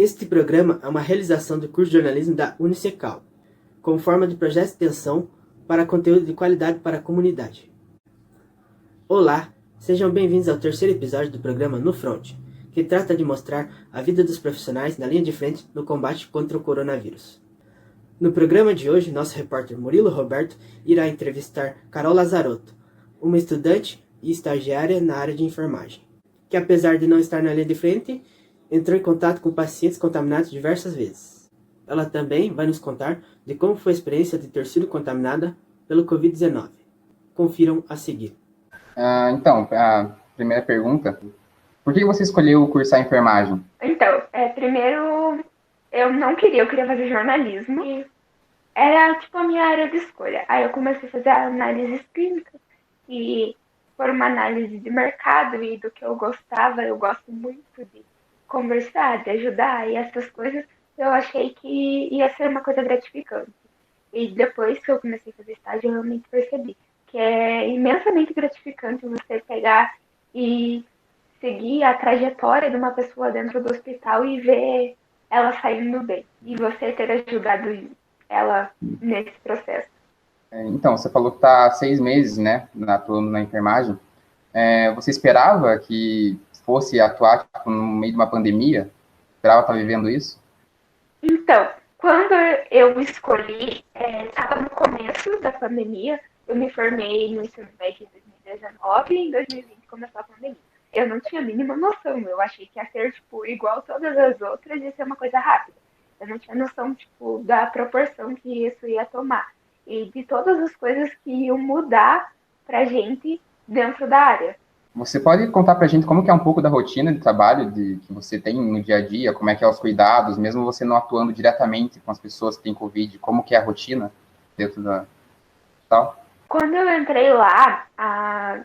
Este programa é uma realização do curso de jornalismo da Unicecal, como forma de projeto de extensão para conteúdo de qualidade para a comunidade. Olá, sejam bem-vindos ao terceiro episódio do programa No Front, que trata de mostrar a vida dos profissionais na linha de frente no combate contra o coronavírus. No programa de hoje, nosso repórter Murilo Roberto irá entrevistar Carol Lazarotto, uma estudante e estagiária na área de enfermagem, que apesar de não estar na linha de frente, entrou em contato com pacientes contaminados diversas vezes. Ela também vai nos contar de como foi a experiência de ter sido contaminada pelo Covid-19. Confiram a seguir. Então, a primeira pergunta, por que você escolheu cursar enfermagem? Então, primeiro, eu não queria, eu queria fazer jornalismo. E era, tipo, a minha área de escolha. Aí eu comecei a fazer análises clínicas. E por uma análise de mercado e do que eu gostava, eu gosto muito de conversar, de ajudar e essas coisas, eu achei que ia ser uma coisa gratificante. E depois que eu comecei a fazer estágio, eu realmente percebi que é imensamente gratificante você pegar e seguir a trajetória de uma pessoa dentro do hospital e ver ela saindo bem. E você ter ajudado ela nesse processo. Então, você falou que está há 6 meses, né, atuando na enfermagem. Você esperava que fosse atuar tipo, no meio de uma pandemia? Esperava estar vivendo isso? Então, quando eu escolhi, estava no começo da pandemia, eu me formei no ensino médio em 2019 e em 2020 começou a pandemia. Eu não tinha a mínima noção, eu achei que ia ser, tipo, igual todas as outras, ia ser uma coisa rápida. Eu não tinha noção, tipo, da proporção que isso ia tomar e de todas as coisas que iam mudar pra gente dentro da área. Você pode contar pra gente como que é um pouco da rotina de trabalho que você tem no dia a dia, como é que é os cuidados, mesmo você não atuando diretamente com as pessoas que têm Covid, como que é a rotina dentro da tal? Quando eu entrei lá,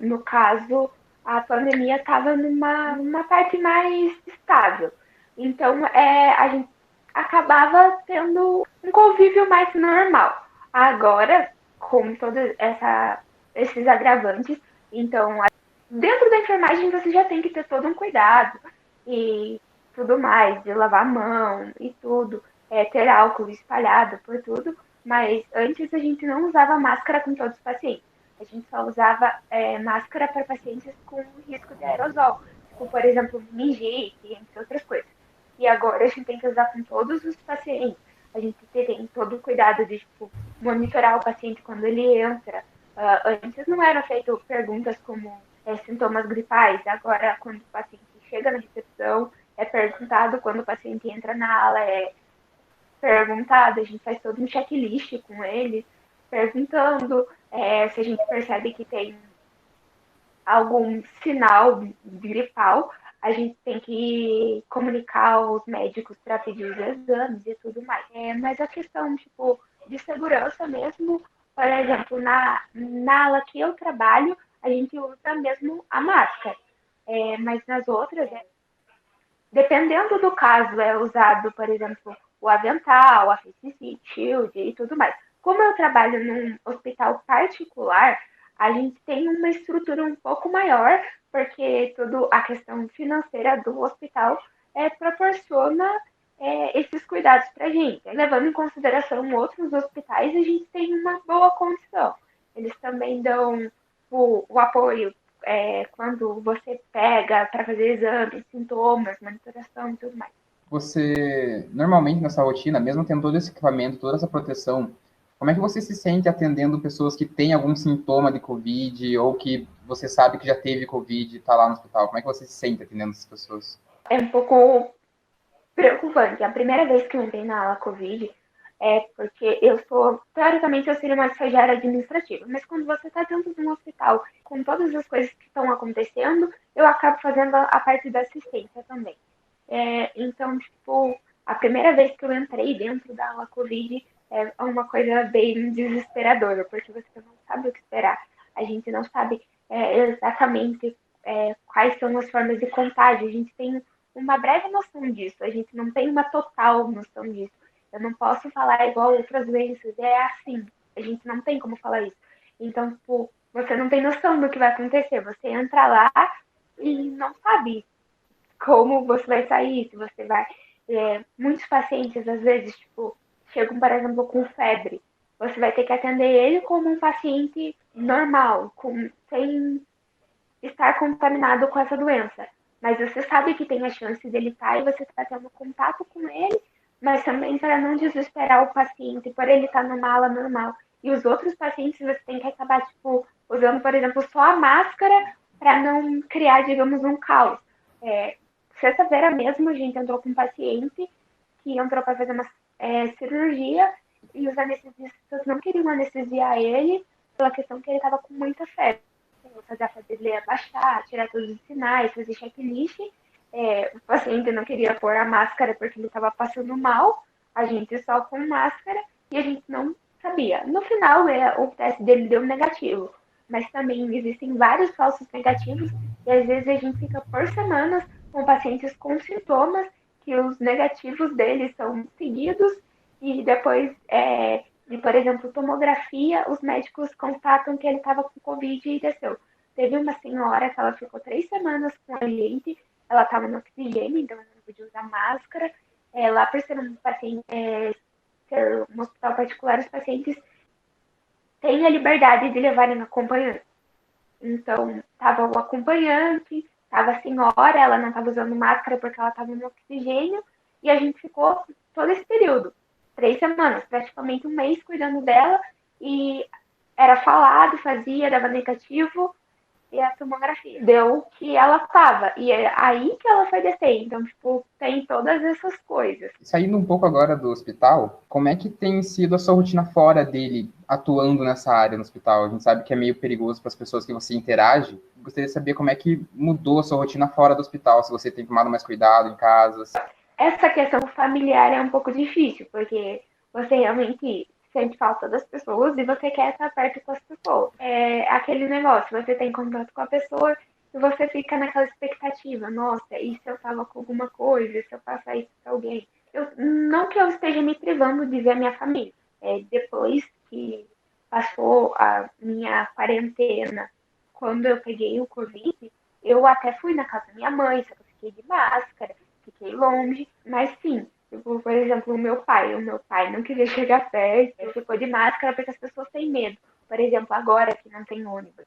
no caso, a pandemia estava numa parte mais estável. Então, a gente acabava tendo um convívio mais normal. Agora, com todos esses agravantes, então, dentro da enfermagem você já tem que ter todo um cuidado e tudo mais, de lavar a mão e tudo, ter álcool espalhado por tudo, mas antes a gente não usava máscara com todos os pacientes. A gente só usava máscara para pacientes com risco de aerosol, tipo, por exemplo, meningite, entre outras coisas. E agora a gente tem que usar com todos os pacientes. A gente tem todo o cuidado de tipo, monitorar o paciente quando ele entra. Antes não eram feitas perguntas como sintomas gripais. Agora, quando o paciente chega na recepção, é perguntado. Quando o paciente entra na ala, é perguntado. A gente faz todo um checklist com ele, perguntando se a gente percebe que tem algum sinal gripal. A gente tem que comunicar aos médicos para pedir os exames e tudo mais. Mas a questão, tipo, de segurança mesmo, por exemplo, na ala que eu trabalho, a gente usa mesmo a máscara. Mas nas outras, dependendo do caso, é usado, por exemplo, o avental, a face shield e tudo mais. Como eu trabalho num hospital particular, a gente tem uma estrutura um pouco maior, porque toda a questão financeira do hospital proporciona esses cuidados para a gente. Levando em consideração outros hospitais, a gente tem uma boa condição. Eles também dão o apoio quando você pega para fazer exames, sintomas, monitoração e tudo mais. Você, normalmente nessa rotina, mesmo tendo todo esse equipamento, toda essa proteção, como é que você se sente atendendo pessoas que têm algum sintoma de Covid ou que você sabe que já teve Covid e está lá no hospital? Como é que você se sente atendendo essas pessoas? É um pouco preocupante. A primeira vez que eu entrei na ala Covid porque teoricamente, eu seria uma estagiária administrativa, mas quando você está dentro de um hospital, com todas as coisas que estão acontecendo, eu acabo fazendo a parte da assistência também. Então, tipo, a primeira vez que eu entrei dentro da ala Covid é uma coisa bem desesperadora, porque você não sabe o que esperar. A gente não sabe exatamente quais são as formas de contágio. A gente tem uma breve noção disso, a gente não tem uma total noção disso. Eu não posso falar igual outras doenças, é assim, a gente não tem como falar isso. Então, tipo, você não tem noção do que vai acontecer, você entra lá e não sabe como você vai sair, se você vai Muitos pacientes, às vezes, tipo, chegam, por exemplo, com febre. Você vai ter que atender ele como um paciente normal, sem estar contaminado com essa doença. Mas você sabe que tem a chance dele estar e você está tendo contato com ele, mas também para não desesperar o paciente por ele estar numa ala normal. E os outros pacientes você tem que acabar, tipo, usando, por exemplo, só a máscara para não criar, digamos, um caos. É, Sexta-feira mesmo a gente entrou com um paciente que entrou para fazer uma cirurgia e os anestesistas não queriam anestesiar ele pela questão que ele estava com muita febre. Fazer a febre dele abaixar, tirar todos os sinais, fazer checklist. O paciente não queria pôr a máscara porque ele estava passando mal, a gente só com máscara e a gente não sabia. No final, o teste dele deu negativo, mas também existem vários falsos negativos e às vezes a gente fica por semanas com pacientes com sintomas que os negativos deles são seguidos e depois, por exemplo, tomografia, os médicos constatam que ele estava com Covid e desceu. Teve uma senhora que ela ficou 3 semanas com a gente, ela estava no oxigênio, então não podia usar máscara. Lá por ser um paciente, ser um hospital particular, os pacientes têm a liberdade de levarem acompanhante. Então, estava o acompanhante, estava a senhora, ela não estava usando máscara porque ela estava no oxigênio, e a gente ficou todo esse período, 3 semanas, praticamente um mês cuidando dela, e era falado, fazia, dava negativo, e a tomografia deu que ela estava, e é aí que ela foi descer. Então, tipo, tem todas essas coisas. Saindo um pouco agora do hospital, como é que tem sido a sua rotina fora dele, atuando nessa área no hospital? A gente sabe que é meio perigoso para as pessoas que você interage. Gostaria de saber como é que mudou a sua rotina fora do hospital, se você tem tomado mais cuidado em casa. Essa questão familiar é um pouco difícil, porque você realmente sente falta das pessoas e você quer estar perto com as pessoas. É aquele negócio, você tem contato com a pessoa e você fica naquela expectativa, nossa, e se eu tava com alguma coisa, se eu passar isso pra alguém? Não que eu esteja me privando de ver a minha família. Depois que passou a minha quarentena, quando eu peguei o Covid, eu até fui na casa da minha mãe, só que eu fiquei de máscara, fiquei longe, mas sim, tipo, por exemplo, o meu pai não queria chegar perto, ele ficou de máscara porque as pessoas têm medo. Por exemplo, agora que não tem ônibus,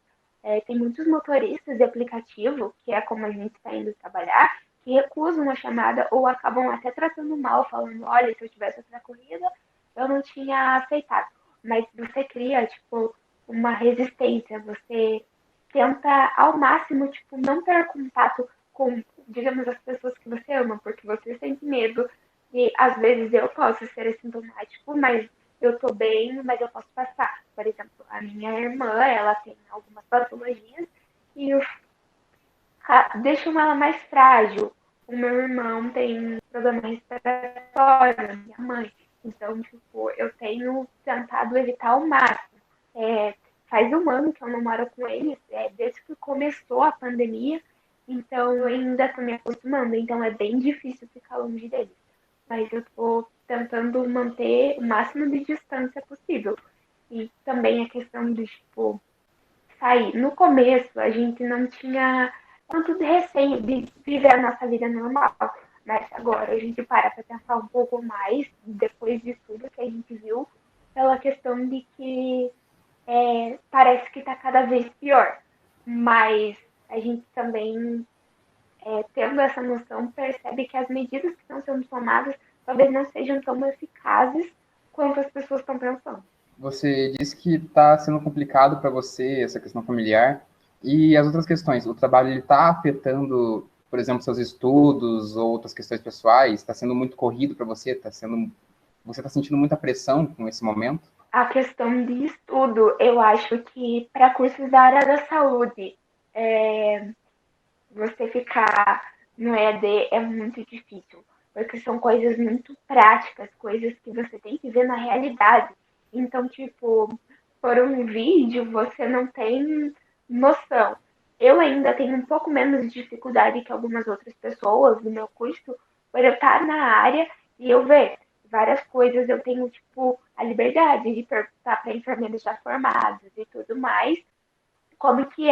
tem muitos motoristas de aplicativo, que é como a gente está indo trabalhar, que recusam a chamada ou acabam até tratando mal, falando, olha, se eu tivesse outra corrida, eu não tinha aceitado. Mas você cria, tipo, uma resistência, você tenta ao máximo, tipo, não ter contato com, digamos, as pessoas que você ama, porque você sente medo e às vezes eu posso ser assintomático, mas eu tô bem, mas eu posso passar. Por exemplo, a minha irmã, ela tem algumas patologias e deixam ela mais frágil. O meu irmão tem problema respiratório, minha mãe. Então, tipo, eu tenho tentado evitar ao máximo. É, Faz um ano que eu não moro com eles, desde que começou a pandemia, então eu ainda tô me acostumando, então é bem difícil ficar longe deles. Mas eu tô tentando manter o máximo de distância possível. E também a questão de, tipo, sair. No começo, a gente não tinha tanto de receio de viver a nossa vida normal. Mas agora a gente para pensar um pouco mais, depois de tudo que a gente viu, pela questão de que parece que está cada vez pior. Mas a gente também, tendo essa noção, percebe que as medidas que estão sendo tomadas talvez não sejam tão eficazes quanto as pessoas estão pensando. Você disse que está sendo complicado para você essa questão familiar e as outras questões. O trabalho está afetando, por exemplo, seus estudos ou outras questões pessoais? Está sendo muito corrido para você? Você está sentindo muita pressão com esse momento? A questão de estudo, eu acho que para cursos da área da saúde, você ficar no EAD é muito difícil, porque são coisas muito práticas, coisas que você tem que ver na realidade. Então, tipo, por um vídeo você não tem noção. Eu ainda tenho um pouco menos de dificuldade que algumas outras pessoas do meu curso, por eu estar na área e eu ver várias coisas, eu tenho, tipo, a liberdade de perguntar para enfermeiros já formados e tudo mais, como que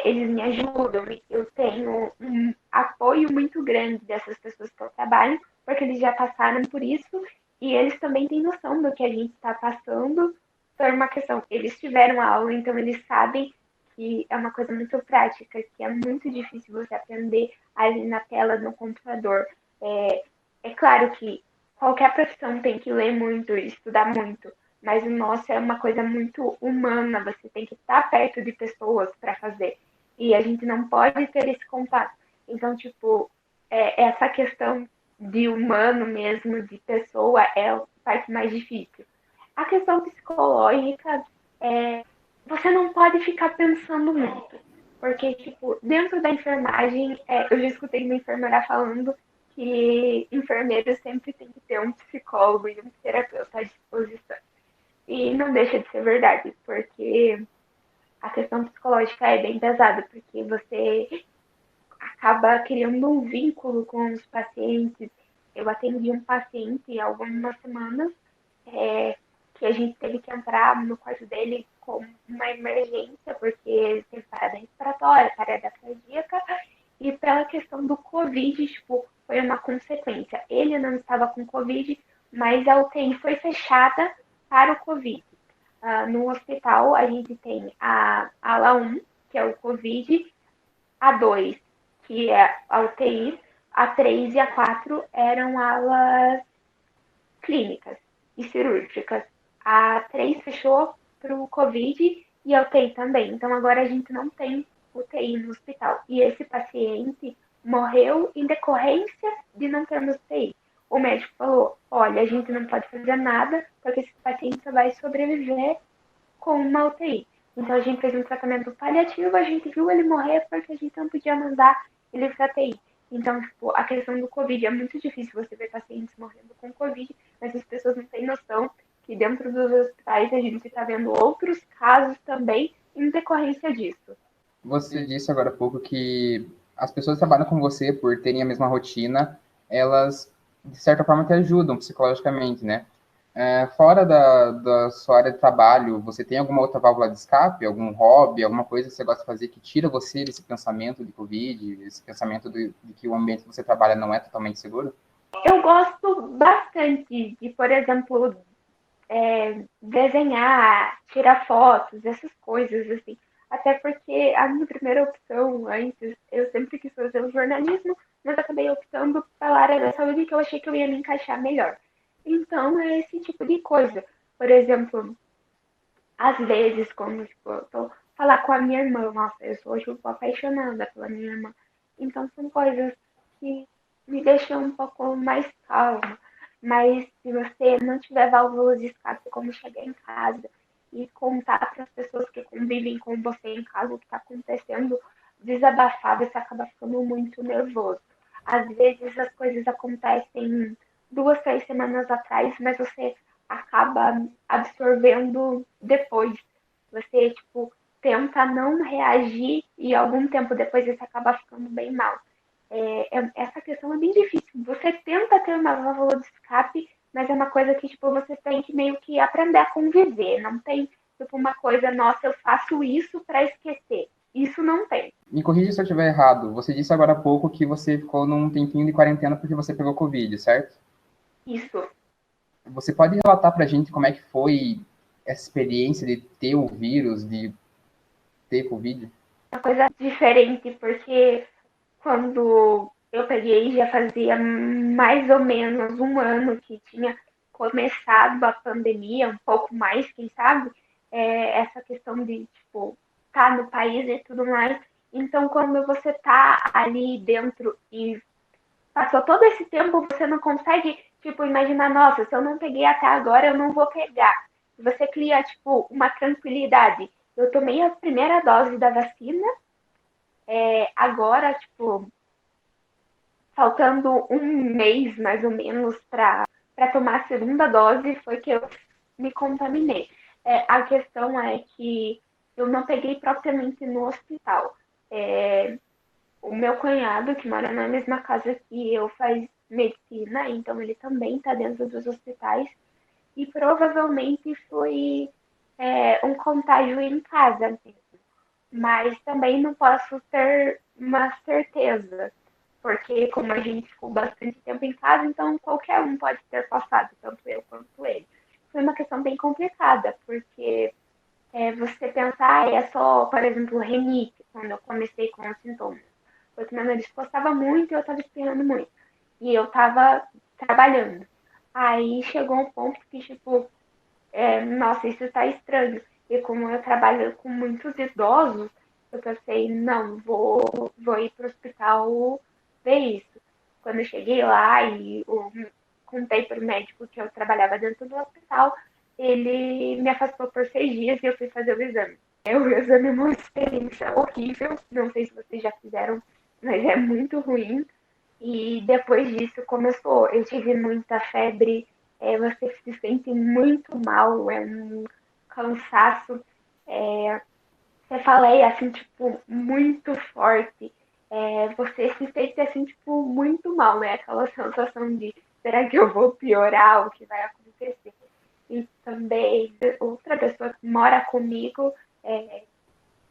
eles me ajudam, eu tenho um apoio muito grande dessas pessoas que eu trabalho, porque eles já passaram por isso e eles também têm noção do que a gente está passando por uma questão. Eles tiveram aula, então eles sabem que é uma coisa muito prática, que é muito difícil você aprender ali na tela do computador. É claro que qualquer profissão tem que ler muito, estudar muito, mas o nosso é uma coisa muito humana, você tem que estar perto de pessoas para fazer. E a gente não pode ter esse contato. Então, tipo, essa questão de humano mesmo, de pessoa, é a parte mais difícil. A questão psicológica, você não pode ficar pensando muito. Porque, tipo, dentro da enfermagem, eu já escutei uma enfermeira falando que enfermeiro sempre tem que ter um psicólogo e um terapeuta à disposição. E não deixa de ser verdade, porque a questão psicológica é bem pesada, porque você acaba criando um vínculo com os pacientes. Eu atendi um paciente há algumas semanas que a gente teve que entrar no quarto dele com uma emergência, porque ele teve parada respiratória, parada cardíaca, e pela questão do Covid, tipo, foi uma consequência. Ele não estava com Covid, mas a UTI foi fechada para o Covid. No hospital, a gente tem a ala 1, que é o Covid, a 2, que é a UTI, a 3 e a 4 eram alas clínicas e cirúrgicas. A 3 fechou para o Covid e a UTI também. Então, agora a gente não tem UTI no hospital. E esse paciente morreu em decorrência de não termos UTI. O médico falou: olha, a gente não pode fazer nada, porque esse paciente só vai sobreviver com uma UTI. Então, a gente fez um tratamento paliativo, a gente viu ele morrer porque a gente não podia mandar ele para UTI. Então, tipo, a questão do Covid é muito difícil você ver pacientes morrendo com Covid, mas as pessoas não têm noção que dentro dos hospitais a gente está vendo outros casos também em decorrência disso. Você disse agora há pouco que as pessoas que trabalham com você, por terem a mesma rotina, elas, de certa forma, te ajudam psicologicamente, né? Fora da sua área de trabalho, você tem alguma outra válvula de escape, algum hobby, alguma coisa que você gosta de fazer que tira você desse pensamento de Covid, esse pensamento de que o ambiente que você trabalha não é totalmente seguro? Eu gosto bastante de, por exemplo, desenhar, tirar fotos, essas coisas, assim. Até porque a minha primeira opção antes, eu sempre quis fazer o jornalismo, mas acabei optando pela área da saúde que eu achei que eu ia me encaixar melhor. Então, é esse tipo de coisa. Por exemplo, às vezes, quando tipo, eu tô falar com a minha irmã, nossa, eu sou hoje apaixonada pela minha irmã. Então, são coisas que me deixam um pouco mais calma. Mas se você não tiver válvulas de escape, como chegar em casa e contar para as pessoas que convivem com você em casa o que está acontecendo, desabafar, você acaba ficando muito nervoso. Às vezes as coisas acontecem 2, 3 semanas atrás, mas você acaba absorvendo depois. Você, tipo, tenta não reagir e algum tempo depois você acaba ficando bem mal. Essa questão é bem difícil. Você tenta ter uma válvula de escape, mas é uma coisa que, tipo, você tem que meio que aprender a conviver. Não tem, tipo, uma coisa, nossa, eu faço isso para esquecer. Isso não tem. Me corrija se eu estiver errado. Você disse agora há pouco que você ficou num tempinho de quarentena porque você pegou Covid, certo? Isso. Você pode relatar para a gente como é que foi essa experiência de ter o vírus, de ter Covid? Uma coisa diferente, porque quando eu peguei, já fazia mais ou menos um ano que tinha começado a pandemia, um pouco mais, quem sabe, essa questão de, tipo, estar no país e tudo mais. Então, quando você tá ali dentro e passou todo esse tempo, você não consegue, tipo, imaginar, nossa, se eu não peguei até agora, eu não vou pegar. Você cria, tipo, uma tranquilidade. Eu tomei a primeira dose da vacina, agora, tipo, faltando um mês mais ou menos para tomar a segunda dose, foi que eu me contaminei. A questão é que eu não peguei propriamente no hospital. O meu cunhado, que mora na mesma casa que eu, faz medicina, então ele também está dentro dos hospitais, e provavelmente foi um contágio em casa mesmo. mas também não posso ter uma certeza, porque como a gente ficou bastante tempo em casa, então qualquer um pode ter passado, tanto eu quanto ele. Foi uma questão bem complicada, porque você pensar, é só, por exemplo, rinite, quando eu comecei com os sintomas. Porque meu nariz coçava muito e eu estava espirrando muito. E eu estava trabalhando. Aí chegou um ponto que, tipo, nossa, isso está estranho. E como eu trabalho com muitos idosos, eu pensei, não, vou ir para o hospital ver isso. Quando eu cheguei lá e contei para o médico que eu trabalhava dentro do hospital, ele me afastou por 6 dias e eu fui fazer o exame. O exame é uma experiência horrível, não sei se vocês já fizeram, mas é muito ruim. E depois disso começou, eu tive muita febre, você se sente muito mal, é um cansaço, cefaleia, assim, tipo, muito forte. Você se sente, assim, tipo, muito mal, né? Aquela sensação de, será que eu vou piorar? O que vai acontecer? E também, outra pessoa que mora comigo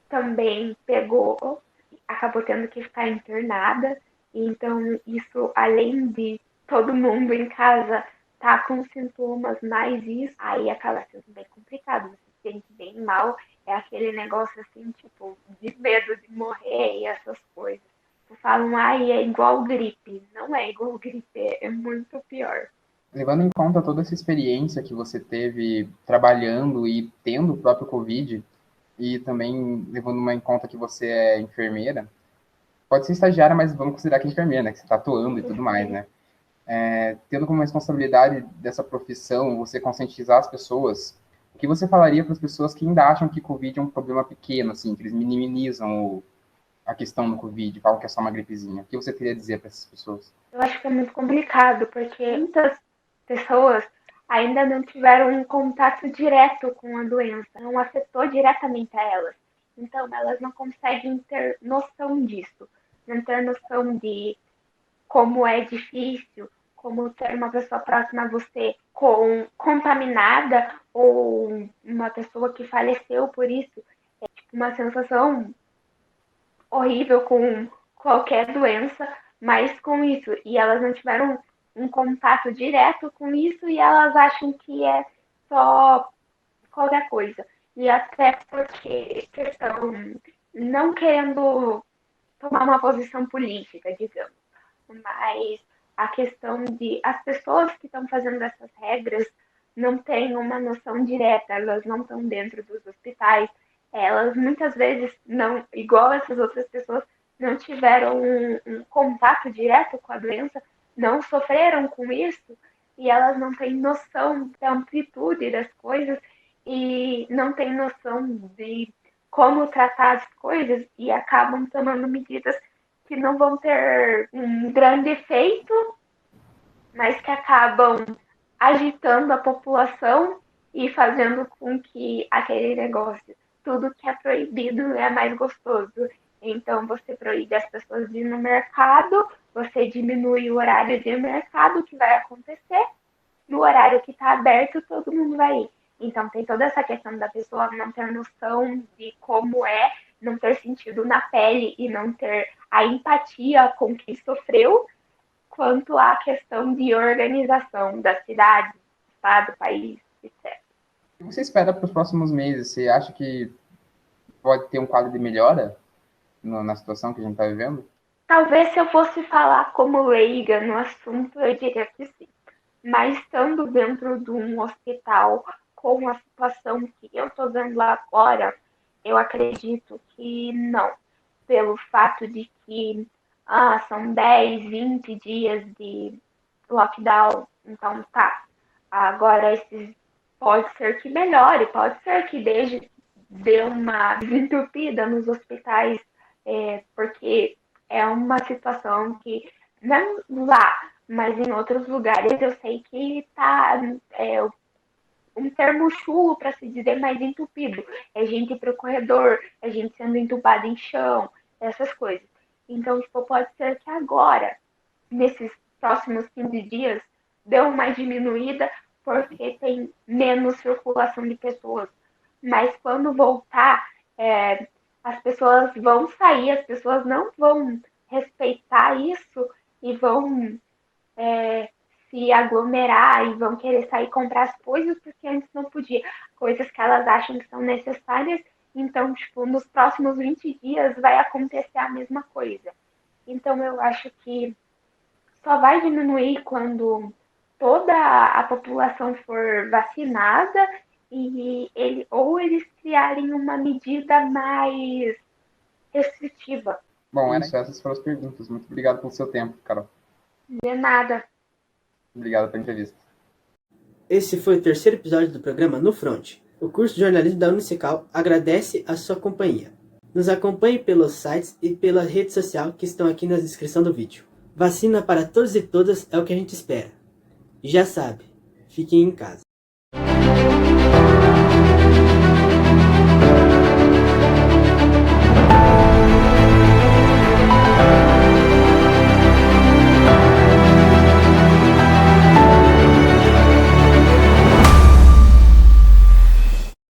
também pegou, acabou tendo que ficar internada. Então, isso, além de todo mundo em casa tá com sintomas, mais isso, aí acaba sendo bem complicado. Você se sente bem mal, é aquele negócio assim, tipo, de medo de morrer e essas coisas. Falam, ai, é igual gripe. Não é igual gripe, é muito pior. Levando em conta toda essa experiência que você teve trabalhando e tendo o próprio Covid, e também levando em conta que você é enfermeira, pode ser estagiária, mas vamos considerar que é enfermeira, né? Que você está atuando e tudo mais, né? Tendo como responsabilidade dessa profissão você conscientizar as pessoas, o que você falaria para as pessoas que ainda acham que Covid é um problema pequeno, assim, que eles minimizam a questão do Covid, falam que é só uma gripezinha? O que você teria a dizer para essas pessoas? Eu acho que é muito complicado, porque muitas pessoas ainda não tiveram um contato direto com a doença, não afetou diretamente a elas. Então, elas não conseguem ter noção disso, não ter noção de como é difícil, como ter uma pessoa próxima a você contaminada ou uma pessoa que faleceu por isso. É tipo uma sensação horrível com qualquer doença, mas com isso. E elas não tiveram um contato direto com isso e elas acham que é só qualquer coisa. E até porque questão não querendo tomar uma posição política, digamos, mas a questão de as pessoas que estão fazendo essas regras não têm uma noção direta, elas não estão dentro dos hospitais, elas muitas vezes não, igual essas outras pessoas, não tiveram um contato direto com a doença, não sofreram com isso e elas não têm noção da amplitude das coisas e não têm noção de como tratar as coisas e acabam tomando medidas que não vão ter um grande efeito, mas que acabam agitando a população e fazendo com que aquele negócio, tudo que é proibido é mais gostoso. Então, você proíbe as pessoas de ir no mercado, você diminui o horário de mercado, o que vai acontecer? No horário que está aberto, todo mundo vai ir. Então, tem toda essa questão da pessoa não ter noção de como é, não ter sentido na pele e não ter a empatia com quem sofreu, quanto à questão de organização da cidade, do estado, do país, etc. O que você espera para os próximos meses? Você acha que pode ter um quadro de melhora na situação que a gente está vivendo? Talvez se eu fosse falar como leiga no assunto, eu diria que sim. Mas estando dentro de um hospital com a situação que eu estou vendo lá agora, eu acredito que não. Pelo fato de que são 10, 20 dias de lockdown, então tá. Agora, esses pode ser que melhore, pode ser que dê uma desentupida nos hospitais, porque é uma situação que, não lá, mas em outros lugares, eu sei que está um termo chulo para se dizer mais entupido. É gente para o corredor, é gente sendo entubada em chão, essas coisas. Então, tipo, pode ser que agora, nesses próximos 15 dias, deu uma diminuída porque tem menos circulação de pessoas. Mas quando voltar, é, as pessoas vão sair, as pessoas não vão respeitar isso e vão se aglomerar e vão querer sair comprar as coisas porque antes não podia. Coisas que elas acham que são necessárias. Então, tipo, nos próximos 20 dias vai acontecer a mesma coisa. Então, eu acho que só vai diminuir quando toda a população for vacinada ou eles criarem uma medida mais restritiva. Bom, era isso. Essas foram as perguntas. Muito obrigado pelo seu tempo, Carol. De nada. Obrigado pela entrevista. Esse foi o terceiro episódio do programa No Front. O curso de jornalismo da Unicecal agradece a sua companhia. Nos acompanhe pelos sites e pela rede social que estão aqui na descrição do vídeo. Vacina para todos e todas é o que a gente espera. E já sabe, fiquem em casa.